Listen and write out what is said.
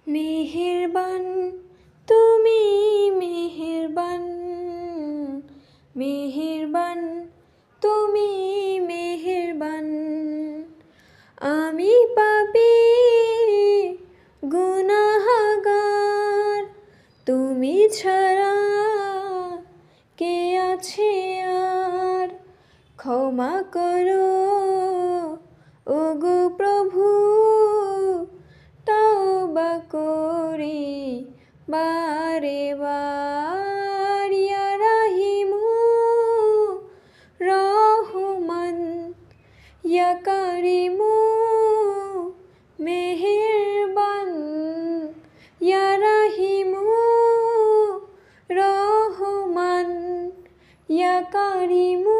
মেহেরবান তুমি মেহেরবান, মেহেরবান তুমি মেহেরবান। আমি পাপী গুনাহগার, তুমি ছাড়া কে আছে আর? ক্ষমা করো ওগো প্রভু, তওবা করি বারে বার। ইয়া রাহিমু রহমান, ইয়া কারিমু মেহেরবান, ইয়া রাহিমু রহমান, ইয়া কারিমু